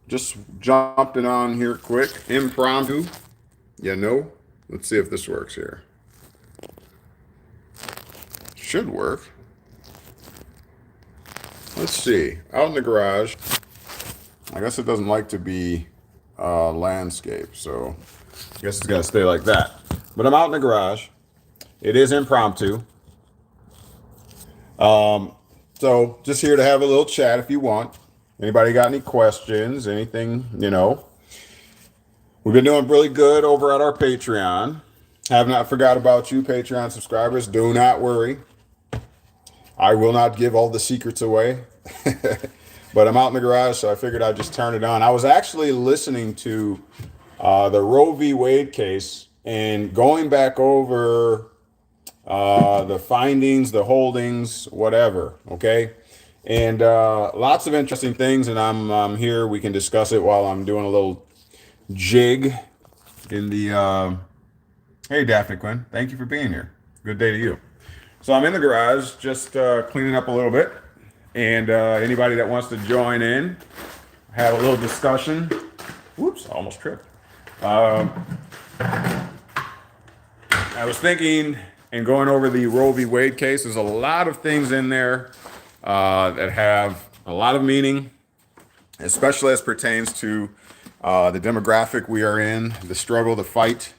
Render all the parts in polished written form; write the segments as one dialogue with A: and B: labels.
A: just jumping on here quick, impromptu. Let's see if this works here. Should work. Let's see. Out in the garage. I guess it doesn't like to be landscape, so I guess it's gonna stay like that. But I'm out in the garage. It is impromptu. So just here to have a little chat if you want. Anybody got any questions? Anything? We've been doing really good over at our Patreon. Have not forgot about you, Patreon subscribers. Do not worry. I will not give all the secrets away. But I'm out in the garage, so I figured I'd just turn it on. I was actually listening to the Roe v. Wade case and going back over the findings, the holdings, whatever. Okay. And lots of interesting things. And I'm here. We can discuss it while I'm doing a little jig in the. Hey, Daphne Quinn. Thank you for being here. Good day to you. So I'm in the garage just cleaning up a little bit. And anybody that wants to join in, have a little discussion. Whoops, I almost tripped. I was thinking and going over the Roe v. Wade case. There's a lot of things in there that have a lot of meaning, especially as pertains to the demographic we are in, the struggle, the fight,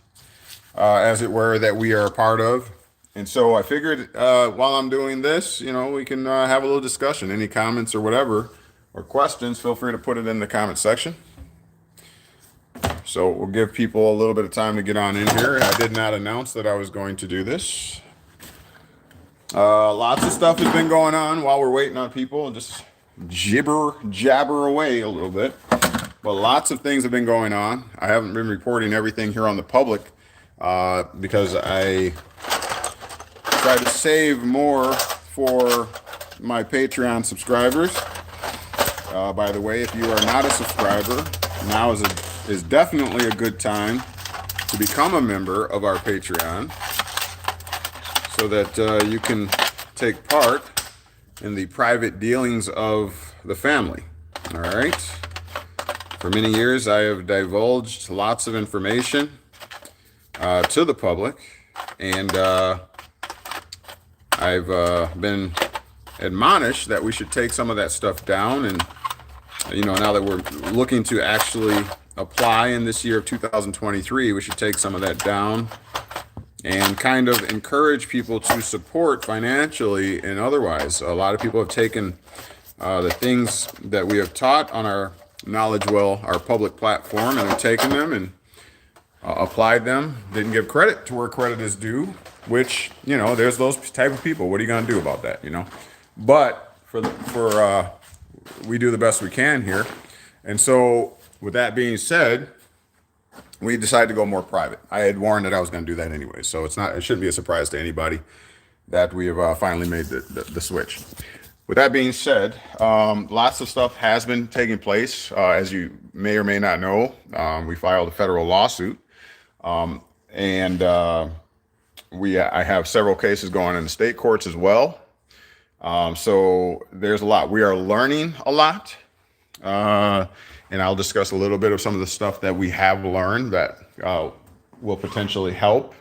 A: as it were, that we are a part of. And so I figured while I'm doing this, we can have a little discussion. Any comments or whatever, or questions, feel free to put it in the comment section. So we'll give people a little bit of time to get on in here. I did not announce that I was going to do this. Lots of stuff has been going on while we're waiting on people. Just jabber away a little bit. But lots of things have been going on. I haven't been reporting everything here on the public because I try to save more for my Patreon subscribers. By the way, if you are not a subscriber, now is definitely a good time to become a member of our Patreon so that you can take part in the private dealings of the family. All right. For many years, I have divulged lots of information to the public, and I've been admonished that we should take some of that stuff down. And, now that we're looking to actually apply in this year of 2023, we should take some of that down and kind of encourage people to support financially and otherwise. A lot of people have taken the things that we have taught on our KnowledgeWell, our public platform, and they've taken them and applied them, didn't give credit to where credit is due, which, there's those type of people. What are you going to do about that, But we do the best we can here. And so with that being said, we decided to go more private. I had warned that I was going to do that anyway. So it shouldn't be a surprise to anybody that we have finally made the switch. With that being said, lots of stuff has been taking place. As you may or may not know, we filed a federal lawsuit. And I have several cases going in the state courts as well. So there's a lot. We are learning a lot. And I'll discuss a little bit of some of the stuff that we have learned that will potentially help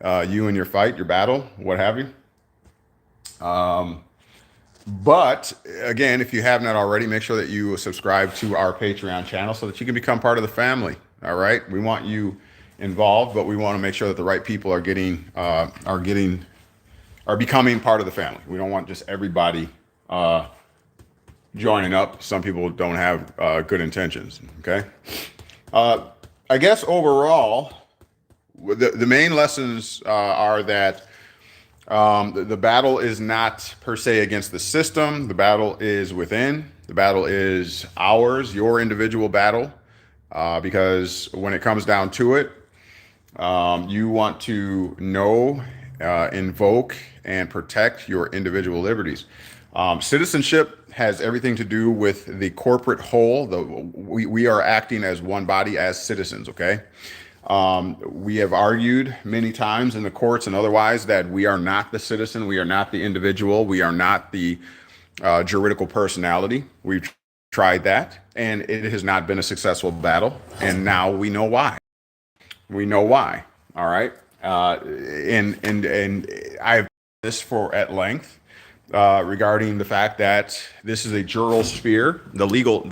A: you in your fight, your battle, what have you. But again, if you have not already, make sure that you subscribe to our Patreon channel so that you can become part of the family. All right. We want you involved, but we want to make sure that the right people are becoming part of the family. We don't want just everybody joining up. Some people don't have good intentions. Okay. I guess overall, the main lessons are that the battle is not per se against the system. The battle is within. The battle is ours, your individual battle, because when it comes down to it, you want to know, invoke, and protect your individual liberties. Citizenship has everything to do with the corporate whole. We are acting as one body, as citizens, okay? We have argued many times in the courts and otherwise that we are not the citizen, we are not the individual, we are not the juridical personality. We've tried that, and it has not been a successful battle. And now we know why. We know why. All right. And I've this for at length regarding the fact that this is a jural sphere. The legal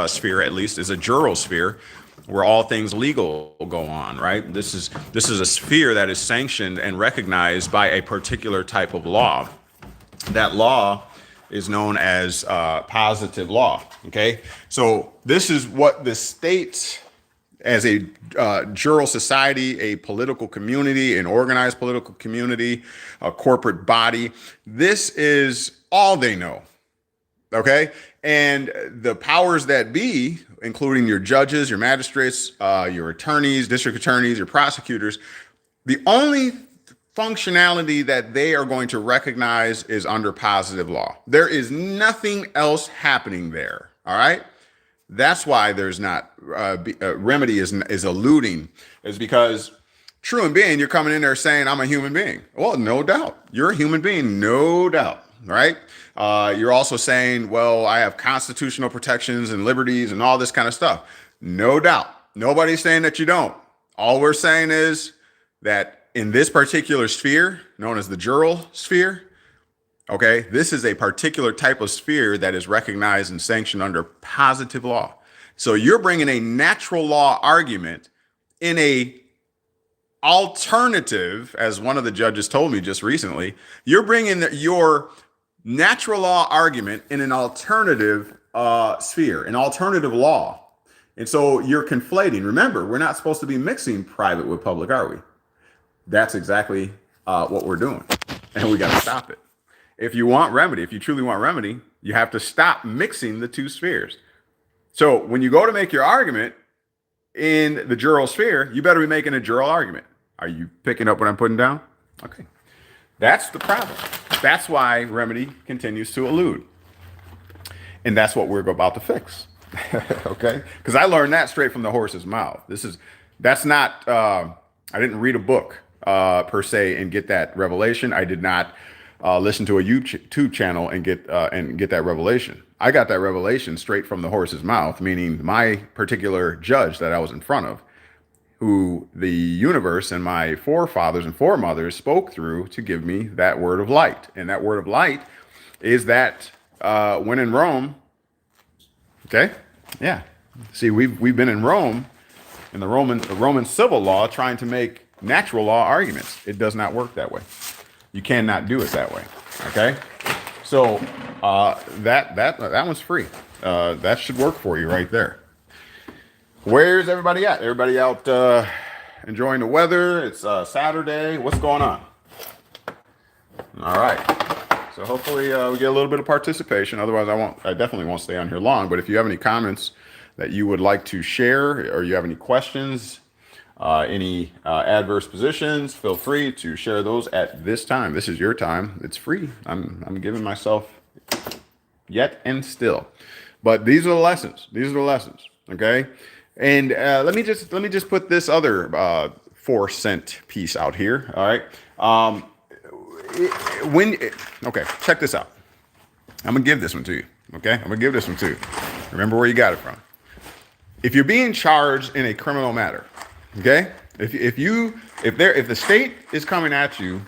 A: sphere, at least, is a jural sphere where all things legal go on. Right. This is a sphere that is sanctioned and recognized by a particular type of law. That law is known as positive law. Okay. So this is what the state, as a jural society, a political community, an organized political community, a corporate body, this is all they know. Okay. And the powers that be, including your judges, your magistrates, your attorneys, district attorneys, your prosecutors, the only functionality that they are going to recognize is under positive law. There is nothing else happening there. All right. That's why there's not remedy is eluding, is because true and being, you're coming in there saying I'm a human being. Well, no doubt you're a human being, no doubt, right? You're also saying, well, I have constitutional protections and liberties and all this kind of stuff. No doubt, nobody's saying that you don't. All we're saying is that in this particular sphere, known as the jural sphere, okay, this is a particular type of sphere that is recognized and sanctioned under positive law. So you're bringing a natural law argument in a alternative, as one of the judges told me just recently, you're bringing your natural law argument in an alternative sphere, an alternative law. And so you're conflating. Remember, we're not supposed to be mixing private with public, are we? That's exactly what we're doing. And we got to stop it. If you want remedy, if you truly want remedy, you have to stop mixing the two spheres. So when you go to make your argument in the jural sphere, you better be making a jural argument. Are you picking up what I'm putting down? Okay. That's the problem. That's why remedy continues to elude. And that's what we're about to fix. Okay? Because I learned that straight from the horse's mouth. That's not, I didn't read a book per se and get that revelation. I did not listen to a YouTube channel and get that revelation. I got that revelation straight from the horse's mouth, meaning my particular judge that I was in front of, who the universe and my forefathers and foremothers spoke through to give me that word of light. And that word of light is that when in Rome, okay, yeah. See, we've been in Rome, in the Roman civil law, trying to make natural law arguments. It does not work that way. You cannot do it that way. Okay. So that one's free. That should work for you right there. Where's everybody at? Everybody out enjoying the weather? It's Saturday. What's going on? All right. So hopefully we get a little bit of participation. Otherwise, I definitely won't stay on here long. But if you have any comments that you would like to share, or you have any questions, any adverse positions, feel free to share those at this time. This is your time. It's free. I'm giving myself yet and still. But these are the lessons. These are the lessons. Okay. And let me just put this other 4-cent piece out here. All right. Okay, check this out. I'm gonna give this one to you. Okay, I'm gonna give this one to you. Remember where you got it from. If you're being charged in a criminal matter, okay, if the state is coming at you,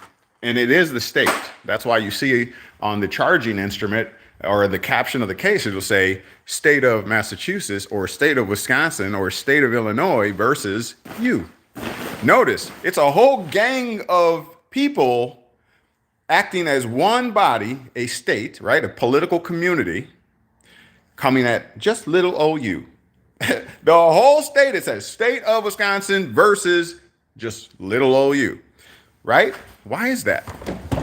A: and it is the state, that's why you see on the charging instrument or the caption of the case, it'll say state of Massachusetts or state of Wisconsin or state of Illinois versus you. Notice it's a whole gang of people acting as one body, a state, right? A political community coming at just little old you. The whole state, it says state of Wisconsin versus just little old you, right? Why is that?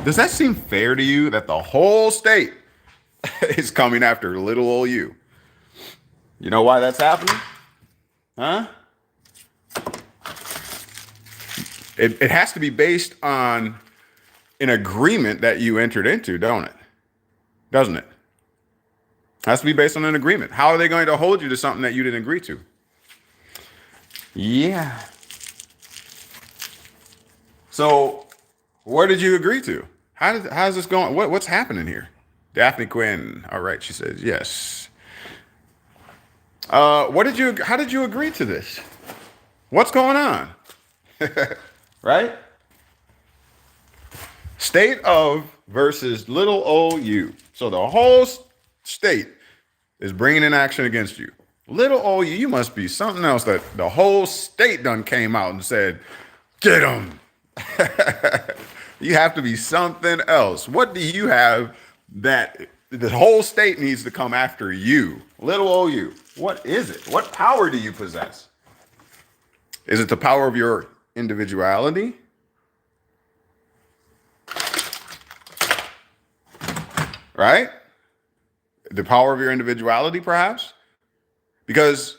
A: Does that seem fair to you that the whole state is coming after little old you? You know why that's happening? Huh? It has to be based on an agreement that you entered into, don't it? Doesn't it? It has to be based on an agreement. How are they going to hold you to something that you didn't agree to? Yeah. So what did you agree to? How's this going? What's happening here? Daphne Quinn. All right, she says yes. How did you agree to this? What's going on? Right? State of versus little o you. So the whole state is bringing in action against you. Little o you, you must be something else that the whole state done came out and said, get them. You have to be something else. What do you have that the whole state needs to come after you? Little o you. What is it? What power do you possess? Is it the power of your individuality? Right? The power of your individuality, perhaps? Because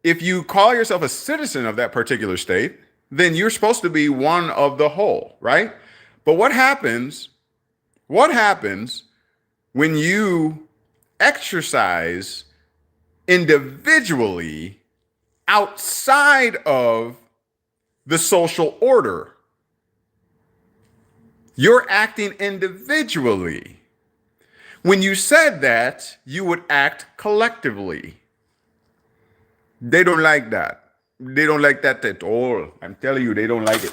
A: if you call yourself a citizen of that particular state, then you're supposed to be one of the whole, right? But what happens when you exercise individually outside of the social order? You're acting individually. When you said that, you would act collectively. They don't like that. They don't like that at all. I'm telling you, they don't like it.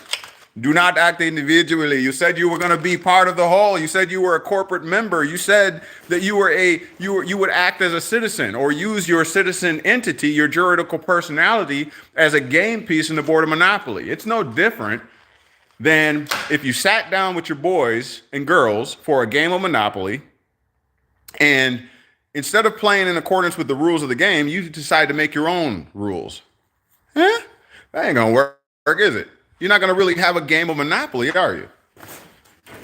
A: Do not act individually. You said you were going to be part of the whole. You said you were a corporate member. You said that you would act as a citizen or use your citizen entity, your juridical personality, as a game piece in the board of Monopoly. It's no different than if you sat down with your boys and girls for a game of Monopoly, and instead of playing in accordance with the rules of the game, you decide to make your own rules. Huh? That ain't gonna work, is it? You're not gonna really have a game of Monopoly, are you?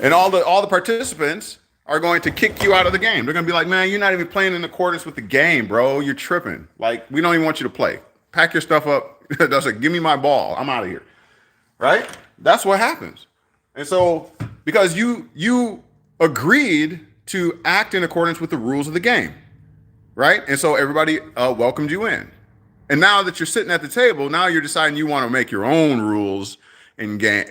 A: And all the participants are going to kick you out of the game. They're gonna be like, man, you're not even playing in accordance with the game, bro. You're tripping. Like, we don't even want you to play. Pack your stuff up. That's like, give me my ball. I'm out of here. Right? That's what happens. And so, because you agreed to act in accordance with the rules of the game, right? And so everybody welcomed you in. And now that you're sitting at the table, now you're deciding you want to make your own rules and game,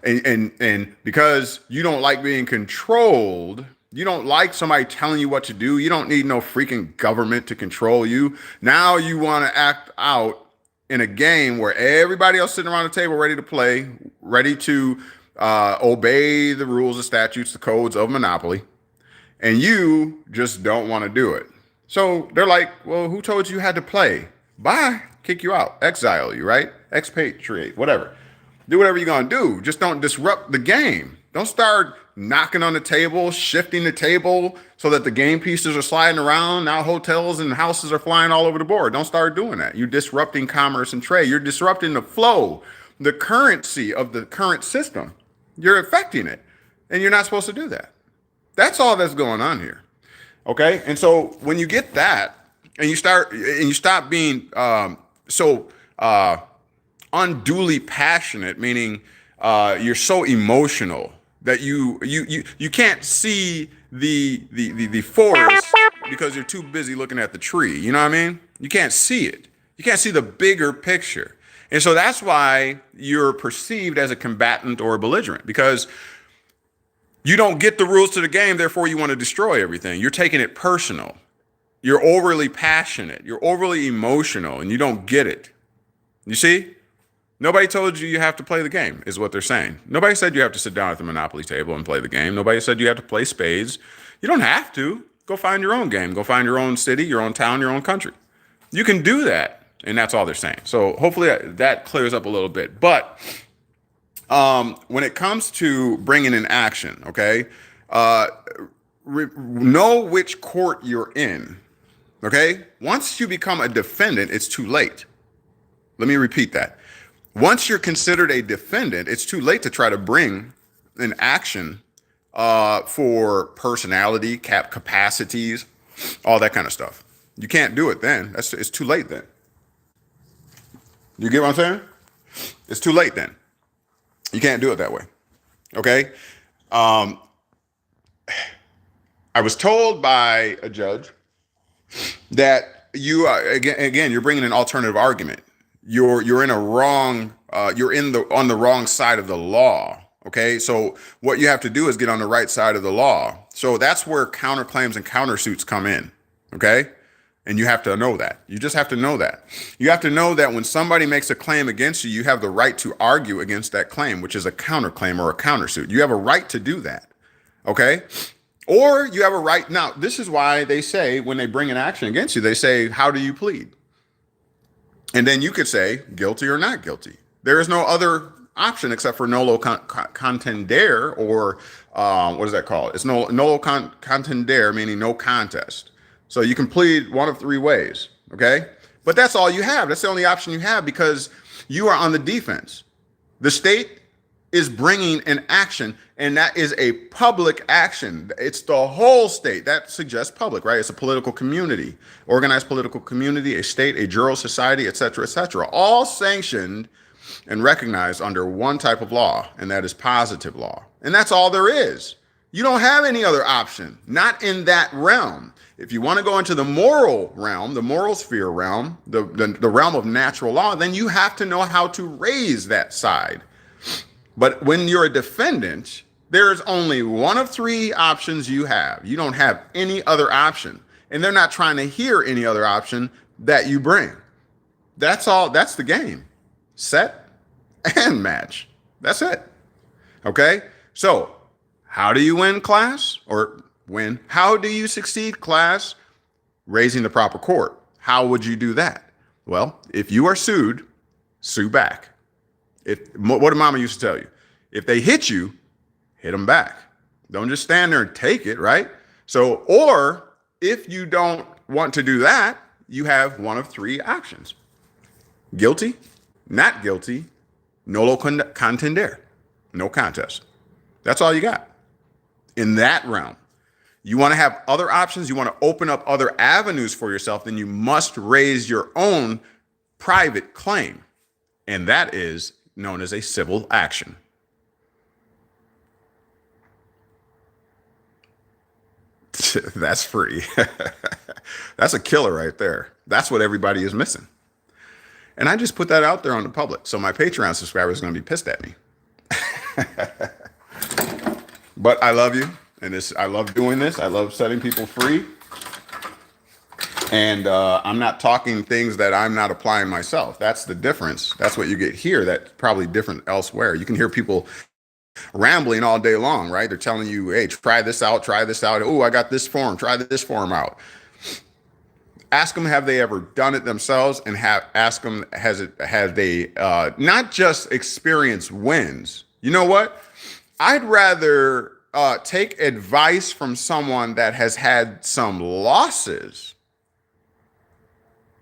A: and because you don't like being controlled, you don't like somebody telling you what to do. You don't need no freaking government to control you. Now you want to act out in a game where everybody else sitting around the table ready to play, ready to obey the rules, the statutes, the codes of Monopoly. And you just don't want to do it. So they're like, well, who told you had to play? Bye. Kick you out. Exile you, right? Expatriate, whatever. Do whatever you're going to do. Just don't disrupt the game. Don't start knocking on the table, shifting the table so that the game pieces are sliding around. Now hotels and houses are flying all over the board. Don't start doing that. You're disrupting commerce and trade. You're disrupting the flow, the currency of the current system. You're affecting it. And you're not supposed to do that. That's all that's going on here. Okay. And so when you get that and you stop being so unduly passionate, meaning you're so emotional that you can't see the forest because you're too busy looking at the tree. You know what I mean? You can't see it. You can't see the bigger picture. And so that's why you're perceived as a combatant or a belligerent, because you don't get the rules to the game, therefore you want to destroy everything. You're taking it personal. You're overly passionate. You're overly emotional, and you don't get it. You see? Nobody told you have to play the game, is what they're saying. Nobody said you have to sit down at the Monopoly table and play the game. Nobody said you have to play spades. You don't have to. Go find your own game. Go find your own city, your own town, your own country. You can do that, and that's all they're saying. So hopefully that clears up a little bit. But when it comes to bringing in action, okay, know which court you're in, okay? Once you become a defendant, it's too late. Let me repeat that. Once you're considered a defendant, it's too late to try to bring an action for personality, capacities, all that kind of stuff. You can't do it then. It's too late then. You get what I'm saying? It's too late then. You can't do it that way. Okay? I was told by a judge that you again you're bringing an alternative argument. You're in a wrong. You're on the wrong side of the law. Okay, so what you have to do is get on the right side of the law. So that's where counterclaims and countersuits come in. Okay, And you have to know that. You just have to know that. You have to know that when somebody makes a claim against you, you have the right to argue against that claim, which is a counterclaim or a countersuit. You have a right to do that. Okay? Or you have a right. Now, this is why they say when they bring an action against you, they say, how do you plead? And then you could say guilty or not guilty. There is no other option except for nolo contendere, or what is that called? It's nolo contendere, meaning no contest. So you can plead one of three ways, okay? But that's all you have. That's the only option you have because you are on the defense. The state is bringing an action, and that is a public action. It's the whole state. That suggests public, right? It's a political community, organized political community, a state, a jural society, et cetera, all sanctioned and recognized under one type of law, and that is positive law. And that's all there is. You don't have any other option, not in that realm. If you want to go into the moral realm, the moral sphere realm, the realm of natural law, then you have to know how to raise that side. But when you're a defendant, there's only one of three options you have. You don't have any other option. And they're not trying to hear any other option that you bring. That's all. That's the game. Set and match. That's it. Okay? So, how do you win, class? Or win? How do you succeed, class? Raising the proper court. How would you do that? Well, if you are sued, sue back. What did mama used to tell you? If they hit you, hit them back. Don't just stand there and take it, right? So, or if you don't want to do that, you have one of three options. Guilty, not guilty, nolo contendere, no contest. That's all you got in that realm. You want to have other options, you want to open up other avenues for yourself, then you must raise your own private claim. And that is known as a civil action. That's free. That's a killer right there. That's what everybody is missing. And I just put that out there on the public. So my Patreon subscribers are going to be pissed at me. But I love you. And I love doing this. I love setting people free. And I'm not talking things that I'm not applying myself. That's the difference. That's what you get here. That's probably different elsewhere. You can hear people rambling all day long, right? They're telling you, hey, try this out, try this out. Oh, I got this form. Try this form out. Ask them, have they ever done it themselves? And ask them, have they not just experienced wins? You know what? I'd rather take advice from someone that has had some losses.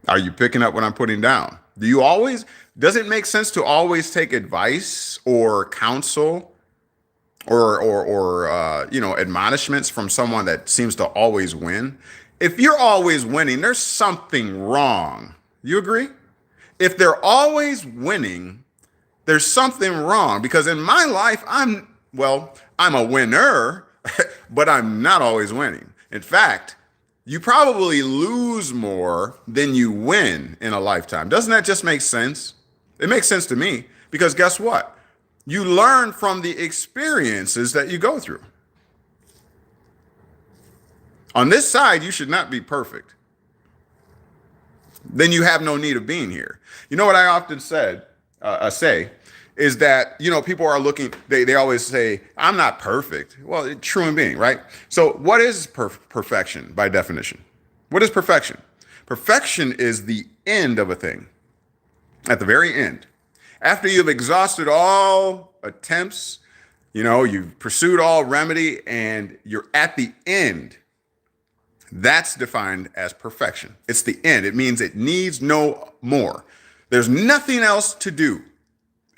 A: Are you picking up what I'm putting down? Does it make sense to always take advice or counsel or admonishments from someone that seems to always win? If you're always winning, there's something wrong. You agree? If they're always winning, there's something wrong, because in my life, I'm a winner, but I'm not always winning. In fact, you probably lose more than you win in a lifetime. Doesn't that just make sense? It makes sense to me, because guess what? You learn from the experiences that you go through. On this side, you should not be perfect. Then you have no need of being here. You know what I often say is that, people are looking, they always say, I'm not perfect. Well, true in being, right? So what is perfection by definition? What is perfection? Perfection is the end of a thing. At the very end. After you've exhausted all attempts, you've pursued all remedy, and you're at the end. That's defined as perfection. It's the end. It means it needs no more. There's nothing else to do.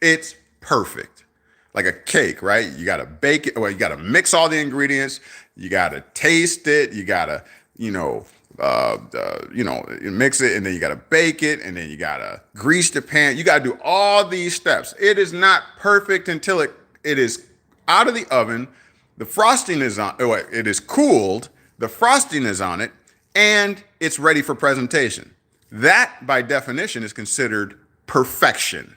A: It's perfect. Like a cake, right? You got to bake it. Well, you got to mix all the ingredients. You got to taste it. You got to, mix it, and then you got to bake it, and then you got to grease the pan. You got to do all these steps. It is not perfect until it is out of the oven. The frosting is on. It is cooled. The frosting is on it, and it's ready for presentation. That, by definition, is considered perfection.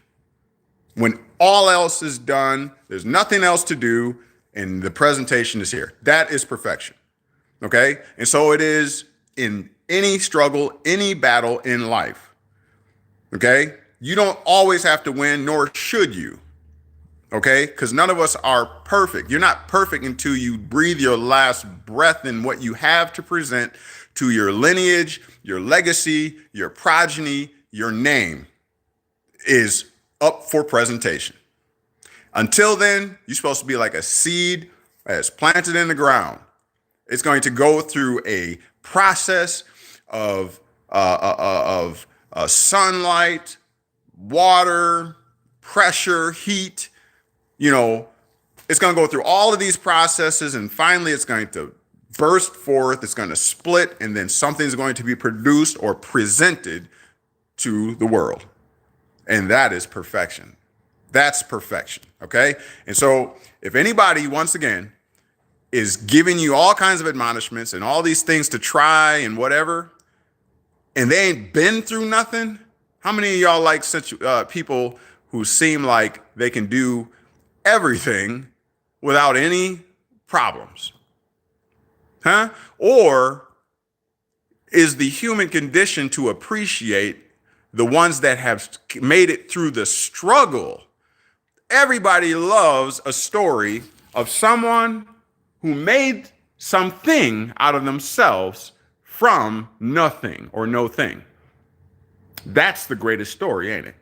A: When all else is done, there's nothing else to do, and the presentation is here. That is perfection. Okay? And so it is in any struggle, any battle in life. Okay? You don't always have to win, nor should you. Okay? Because none of us are perfect. You're not perfect until you breathe your last breath in what you have to present to your lineage, your legacy, your progeny, your name is up for presentation. Until then, you're supposed to be like a seed that's planted in the ground. It's going to go through a process of sunlight, water, pressure, heat. You know, it's going to go through all of these processes, and finally it's going to burst forth. It's going to split, and then something's going to be produced or presented to the world. And that is perfection. That's perfection. Okay. And so if anybody, once again, is giving you all kinds of admonishments and all these things to try and whatever, and they ain't been through nothing, how many of y'all like such people who seem like they can do everything without any problems? Huh? Or is the human condition to appreciate the ones that have made it through the struggle? Everybody loves a story of someone who made something out of themselves from nothing or no thing. That's the greatest story, ain't it?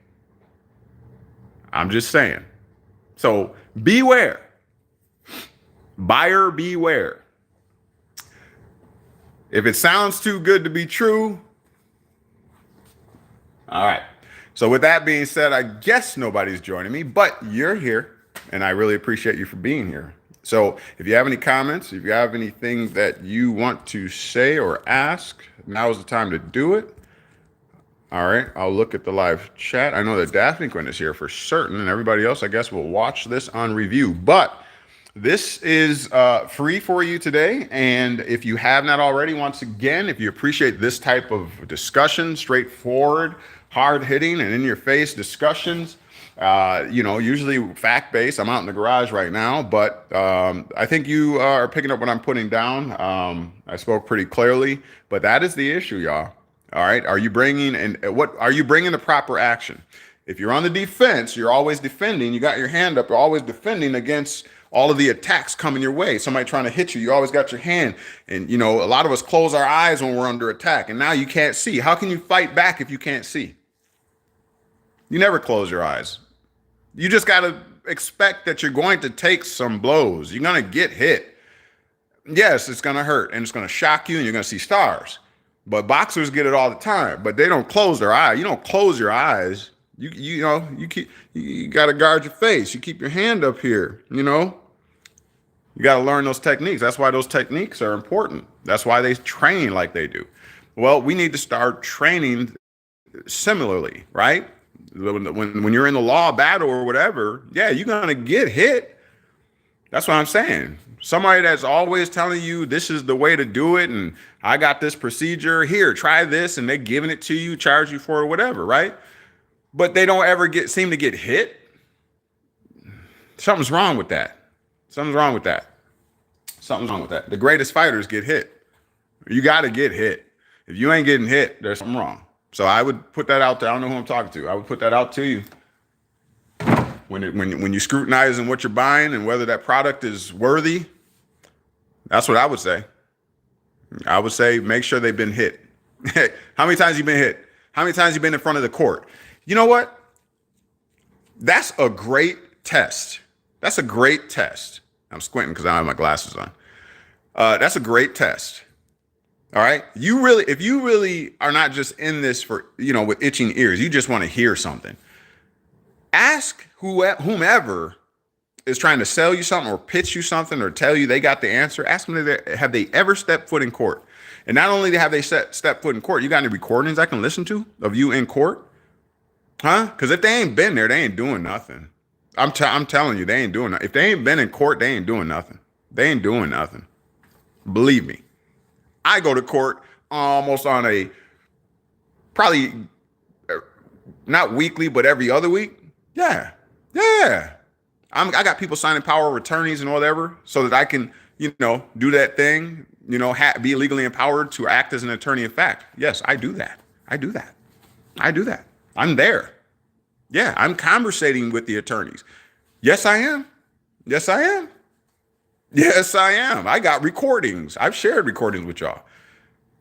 A: I'm just saying. So beware. Buyer beware. If it sounds too good to be true, all right. So with that being said, I guess nobody's joining me, but you're here, and I really appreciate you for being here. So if you have any comments, if you have anything that you want to say or ask, now is the time to do it. All right, I'll look at the live chat. I know that Daphne Quinn is here for certain, and everybody else, I guess, will watch this on review. But this is free for you today. And if you have not already, once again, if you appreciate this type of discussion, straightforward, hard-hitting, and in-your-face discussions, usually fact-based. I'm out in the garage right now, but I think you are picking up what I'm putting down. I spoke pretty clearly, but that is the issue, y'all. All right. Are you bringing the proper action? If you're on the defense, you're always defending. You got your hand up. You're always defending against all of the attacks coming your way. Somebody trying to hit you. You always got your hand. And, a lot of us close our eyes when we're under attack. And now you can't see. How can you fight back if you can't see? You never close your eyes. You just got to expect that you're going to take some blows. You're going to get hit. Yes, it's going to hurt and it's going to shock you and you're going to see stars. But boxers get it all the time, but they don't close their eye. You don't close your eyes. You got to guard your face. You keep your hand up here, You got to learn those techniques. That's why those techniques are important. That's why they train like they do. Well, we need to start training similarly, right? When you're in the law battle or whatever, yeah, you're going to get hit. That's what I'm saying. Somebody that's always telling you this is the way to do it, and I got this procedure here, try this, and they're giving it to you, charge you for it, whatever, right? But they don't ever seem to get hit. Something's wrong with that. Something's wrong with that. The greatest fighters get hit. You got to get hit. If you ain't getting hit, there's something wrong. So I would put that out there. I don't know who I'm talking to. I would put that out to you. When you scrutinizing what you're buying and whether that product is worthy, that's what I would say. I would say make sure they've been hit. How many times have you been hit? How many times have you been in front of the court? You know what? That's a great test. That's a great test. I'm squinting because I don't have my glasses on. That's a great test. All right. If you really are not just in this for, with itching ears, you just want to hear something. Ask whomever is trying to sell you something or pitch you something or tell you they got the answer. Ask them, have they ever stepped foot in court? And not only have they stepped foot in court, you got any recordings I can listen to of you in court? Huh? Because if they ain't been there, they ain't doing nothing. I'm telling you, they ain't doing nothing. If they ain't been in court, they ain't doing nothing. They ain't doing nothing. Believe me. I go to court almost on a probably not weekly, but every other week. Yeah. I got people signing power of attorneys and whatever so that I can, do that thing, be legally empowered to act as an attorney in fact. Yes, I do that. I do that. I do that. I'm there. Yeah, I'm conversating with the attorneys. Yes, I am. Yes, I am. Yes, I am. I got recordings. I've shared recordings with y'all.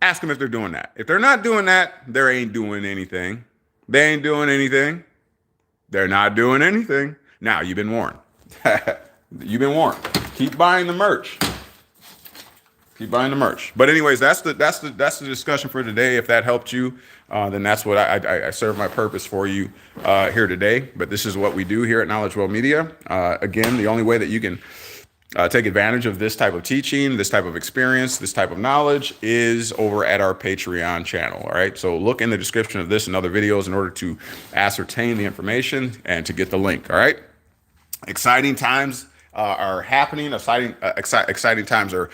A: Ask them if they're doing that. If they're not doing that, they ain't doing anything. They ain't doing anything. They're not doing anything. Now, you've been warned. You've been warned. Keep buying the merch. Keep buying the merch. But anyways, that's the discussion for today. If that helped you, then that's what I serve my purpose for you here today. But this is what we do here at KnowledgeWell Media. Again, the only way that you can take advantage of this type of teaching, this type of experience, this type of knowledge is over at our Patreon channel. All right. So look in the description of this and other videos in order to ascertain the information and to get the link. All right. Exciting times are happening. Exciting times are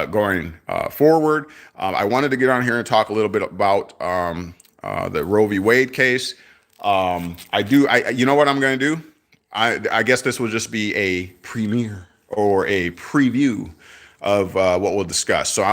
A: going forward. I wanted to get on here and talk a little bit about the Roe v. Wade case. You know what I'm going to do? I guess this will just be a premiere or a preview of what we'll discuss. So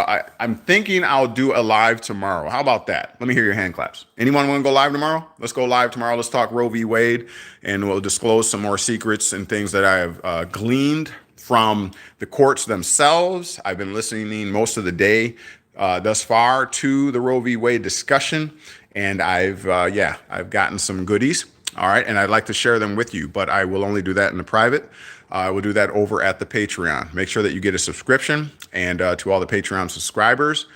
A: I'm thinking I'll do a live tomorrow. How about that? Let me hear your hand claps. Anyone want to go live tomorrow? Let's go live tomorrow. Let's talk Roe v. Wade, and we'll disclose some more secrets and things that I have gleaned from the courts themselves. I've been listening most of the day thus far to the Roe v. Wade discussion, and I've gotten some goodies. All right, and I'd like to share them with you, but I will only do that in the private. I will do that over at the Patreon. Make sure that you get a subscription. And to all the Patreon subscribers,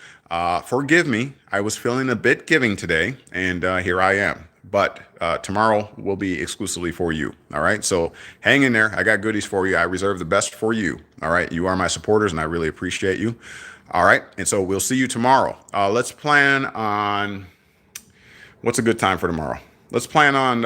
A: forgive me. I was feeling a bit giving today, and here I am. But tomorrow will be exclusively for you. All right. So hang in there. I got goodies for you. I reserve the best for you. All right. You are my supporters, and I really appreciate you. All right. And so we'll see you tomorrow. Let's plan on what's a good time for tomorrow. Let's plan on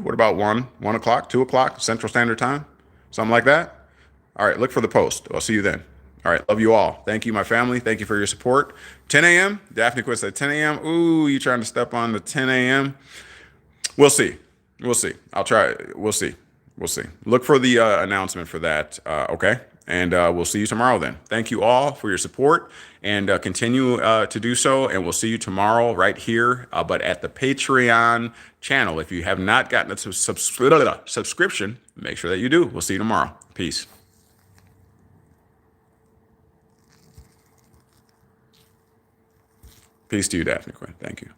A: what about 1 o'clock, 2 o'clock Central Standard Time, something like that. All right, look for the post. I'll see you then. All right, love you all. Thank you, my family. Thank you for your support. 10 a.m. Daphne quits at 10 a.m. Ooh, you trying to step on the 10 a.m. We'll see. We'll see. I'll try. We'll see. We'll see. Look for the announcement for that. Okay. And we'll see you tomorrow then. Thank you all for your support, and continue to do so. And we'll see you tomorrow right here, but at the Patreon channel. If you have not gotten a subscription, make sure that you do. We'll see you tomorrow. Peace. Peace to you, Daphne Quinn. Thank you.